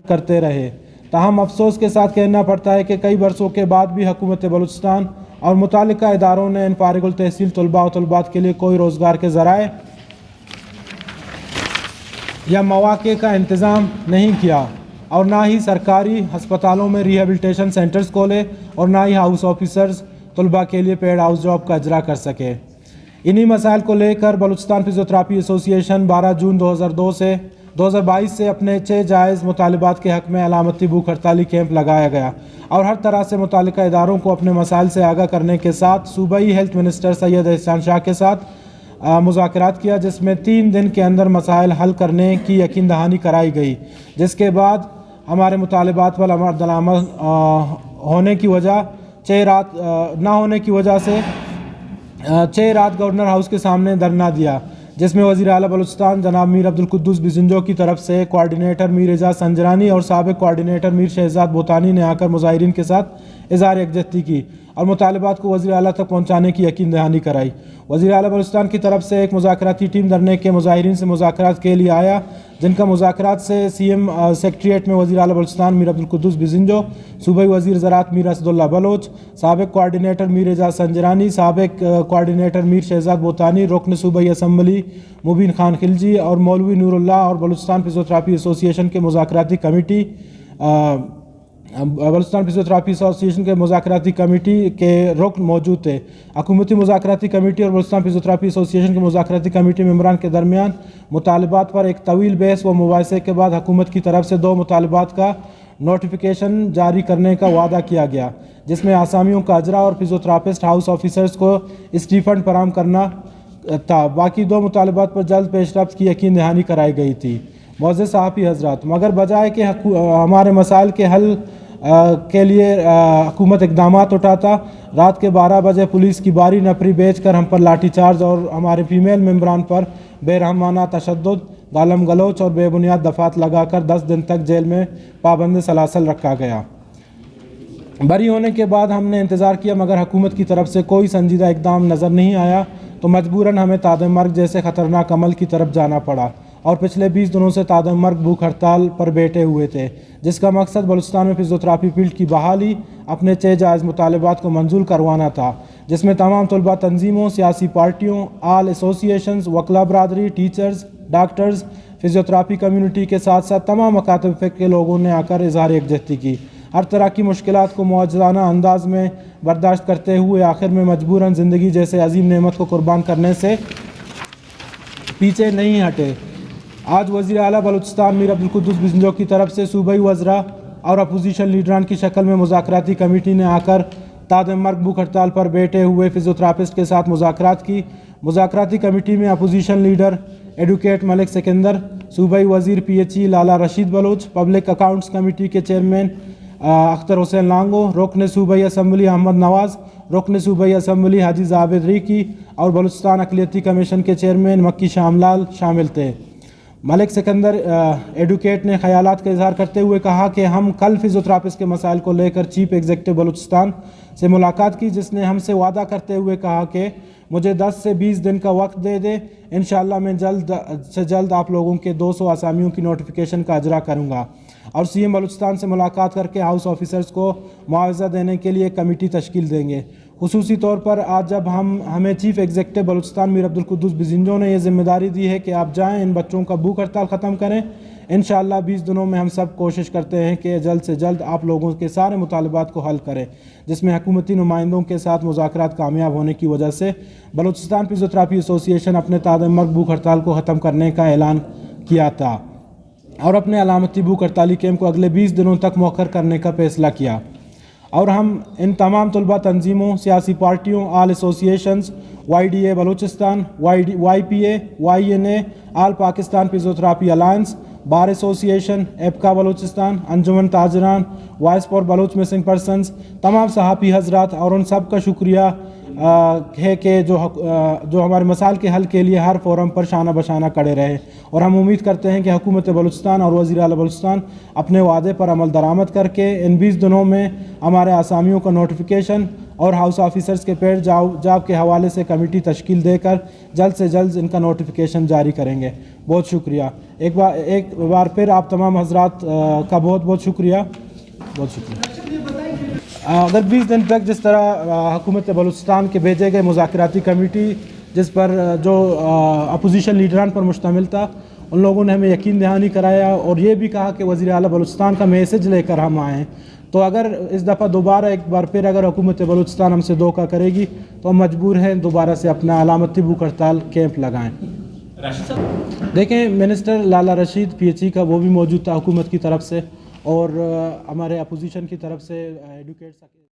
کرتے رہے، تاہم افسوس کے ساتھ کہنا پڑتا ہے کہ کئی برسوں کے بعد بھی حکومت بلوچستان اور متعلقہ اداروں نے ان فارغ التحصیل طلباء و طلبات کے لیے کوئی روزگار کے ذرائع یا مواقع کا انتظام نہیں کیا، اور نہ ہی سرکاری ہسپتالوں میں ریہیبلیٹیشن سینٹرز کھولے، اور نہ ہی ہاؤس آفیسرز طلباء کے لیے پیڈ ہاؤس جاب کا اجرا کر سکے۔ انہی مسائل کو لے کر بلوچستان فزیوتھراپی ایسوسی ایشن 12 جون 2022 سے اپنے 6 جائز مطالبات کے حق میں علامتی بھوک ہڑتالی کیمپ لگایا گیا، اور ہر طرح سے متعلقہ اداروں کو اپنے مسائل سے آگاہ کرنے کے ساتھ صوبائی ہیلتھ منسٹر سید احسان شاہ کے ساتھ مذاکرات کیا، جس میں 3 دن کے اندر مسائل حل کرنے کی یقین دہانی کرائی گئی، جس کے بعد ہمارے مطالبات پر عمل درآمد ہونے کی وجہ 6 رات نہ ہونے کی وجہ سے 6 رات گورنر ہاؤس کے سامنے دھرنا دیا، جس میں وزیر اعلیٰ بلوچستان جناب میر عبدالقدوس بزنجو کی طرف سے کوارڈینیٹر میر اعجاز سنجرانی اور سابق کوارڈینیٹر میر شہزاد بوتانی نے آ کر مظاہرین کے ساتھ اظہار یکجہتی کی اور مطالبات کو وزیر اعلیٰ تک پہنچانے کی یقین دہانی کرائی۔ وزیر اعلیٰ بلوچستان کی طرف سے ایک مذاکراتی ٹیم دھرنے کے مظاہرین سے مذاکرات کے لیے آیا، جن کا مذاکرات سے سی ایم سیکریٹریٹ میں وزیر اعلیٰ بلوچستان میر عبدالقدوس بزنجو، صوبائی وزیر زراعت میر اسد اللہ بلوچ، سابق کوارڈینیٹر میر اعجاز سنجرانی، سابق کوارڈینیٹر میر شہزاد بوتانی، رکن صوبائی اسمبلی مبین خان خلجی اور مولوی نور اللہ اور بلوچستان فزیوتھراپی ایسوسی ایشن کے مذاکراتی کمیٹی کے رکن موجود تھے۔ حکومتی مذاکراتی کمیٹی اور بلوچستان فزیوتھراپی ایسوسی ایشن کے مذاکراتی کمیٹی ممبران کے درمیان مطالبات پر ایک طویل بحث و مباحثے کے بعد حکومت کی طرف سے 2 مطالبات کا نوٹیفیکیشن جاری کرنے کا وعدہ کیا گیا، جس میں آسامیوں کا اجرا اور فزیوتھراپسٹ ہاؤس آفیسرز کو اسٹیفنڈ فراہم کرنا تھا۔ باقی 2 مطالبات پر جلد پیش رفت کی یقین دہانی کرائی گئی تھی۔ معزز صحافی حضرات، مگر بجائے کہ ہمارے مسائل کے حل کے لیے حکومت اقدامات اٹھاتا، رات کے 12 بجے پولیس کی باری نپری بیچ کر ہم پر لاٹھی چارج اور ہمارے فیمیل ممبران پر بے رحمانہ تشدد، گالم گلوچ اور بے بنیاد دفعات لگا کر 10 دن تک جیل میں پابند سلاسل رکھا گیا۔ بری ہونے کے بعد ہم نے انتظار کیا، مگر حکومت کی طرف سے کوئی سنجیدہ اقدام نظر نہیں آیا، تو مجبوراً ہمیں تعدم مرگ جیسے خطرناک عمل کی طرف جانا پڑا، اور پچھلے 20 دنوں سے تعدم مرگ بھوک ہڑتال پر بیٹھے ہوئے تھے، جس کا مقصد بلوچستان میں فزیوتھراپی فیلڈ کی بحالی اپنے 6 جائز مطالبات کو منظور کروانا تھا، جس میں تمام طلباء تنظیموں، سیاسی پارٹیوں، آل ایسوسی ایشنز، وکلا برادری، ٹیچرز، ڈاکٹرز، فزیوتھراپی کمیونٹی کے ساتھ ساتھ تمام مکاتب فکر کے لوگوں نے آ کر اظہار یکجہتی کی۔ ہر طرح کی مشکلات کو معجزانہ انداز میں برداشت کرتے ہوئے آخر میں مجبوراً زندگی جیسے عظیم نعمت کو قربان کرنے سے پیچھے نہیں ہٹے۔ آج وزیر اعلیٰ بلوچستان میر عبدالقدوس بزنجو کی طرف سے صوبائی وزراء اور اپوزیشن لیڈران کی شکل میں مذاکراتی کمیٹی نے آ کر تعدم مرگ بھوک ہڑتال پر بیٹھے ہوئے فزیوتھراپسٹ کے ساتھ مذاکرات کی۔ مذاکراتی کمیٹی میں opposition leader advocate Malik Sikandar, صوبائی وزیر P H E Lala Rashid Baloch, public accounts committee کے چیئرمین اختر حسین لانگو، رکن صوبائی اسمبلی احمد نواز، رکن صوبائی اسمبلی حاجی زابد ریکی اور بلوچستان اقلیتی کمیشن کے چیئرمین مکی شام لال شامل تھے۔ ملک سکندر ایڈوکیٹ نے خیالات کا اظہار کرتے ہوئے کہا کہ ہم کل فزیوتھراپسٹ کے مسائل کو لے کر چیف ایگزیکٹو بلوچستان سے ملاقات کی، جس نے ہم سے وعدہ کرتے ہوئے کہا کہ مجھے 10 سے 20 دن کا وقت دے دے، انشاءاللہ میں جلد سے جلد آپ لوگوں کے 200 آسامیوں کی نوٹیفیکیشن کا اجرا کروں گا، اور سی ایم بلوچستان سے ملاقات کر کے ہاؤس آفیسرز کو معاوضہ دینے کے لیے کمیٹی تشکیل دیں گے۔ خصوصی طور پر آج جب ہمیں چیف ایگزیکٹو بلوچستان میر عبدالقدوس بزنجو نے یہ ذمہ داری دی ہے کہ آپ جائیں ان بچوں کا بھوک ہڑتال ختم کریں، انشاءاللہ 20 دنوں میں ہم سب کوشش کرتے ہیں کہ جلد سے جلد آپ لوگوں کے سارے مطالبات کو حل کریں، جس میں حکومتی نمائندوں کے ساتھ مذاکرات کامیاب ہونے کی وجہ سے بلوچستان فزیوتھراپی ایسوسی ایشن اپنے تعدم مرگ بھوک ہڑتال کو ختم کرنے کا اعلان کیا تھا اور اپنے علامتی بھوک ہڑتالی کیمپ کو اگلے 20 دنوں تک مؤخر کرنے کا فیصلہ کیا، اور ہم ان تمام طلباء تنظیموں، سیاسی پارٹیوں، all associations, Y D A Balochistan, Y P A, Y N A, all Pakistan physiotherapy alliance, bar association, APCA Balochistan, Anjuman Tajiran, voice for Baloch missing persons, تمام صحافی حضرات اور ان سب کا شکریہ ہے کہ جو ہمارے مسائل کے حل کے لیے ہر فورم پر شانہ بشانہ کھڑے رہے، اور ہم امید کرتے ہیں کہ حکومت بلوچستان اور وزیر اعلیٰ بلوچستان اپنے وعدے پر عمل درآمد کر کے ان 20 دنوں میں ہمارے آسامیوں کا نوٹیفیکیشن اور ہاؤس آفیسرز کے پیڈ جاب کے حوالے سے کمیٹی تشکیل دے کر جلد سے جلد ان کا نوٹیفیکیشن جاری کریں گے. بہت شکریہ. ایک بار پھر آپ تمام حضرات کا بہت بہت شکریہ. بہت شکریہ. اگر 20 دن تک جس طرح حکومت بلوچستان کے بھیجے گئے مذاکراتی کمیٹی جس پر جو اپوزیشن لیڈران پر مشتمل تھا, ان لوگوں نے ہمیں یقین دہانی کرایا اور یہ بھی کہا کہ وزیر اعلیٰ بلوچستان کا میسج لے کر ہم آئیں, تو اگر اس دفعہ دوبارہ ایک بار پھر اگر حکومت بلوچستان ہم سے دھوکہ کرے گی تو ہم مجبور ہیں دوبارہ سے اپنا علامتی بھوک ہڑتال کیمپ لگائیں. دیکھیں, منسٹر لالا رشید پی ایچ ای کا وہ بھی موجود تھا حکومت کی طرف سے, اور ہمارے اپوزیشن کی طرف سے ایڈوکیٹس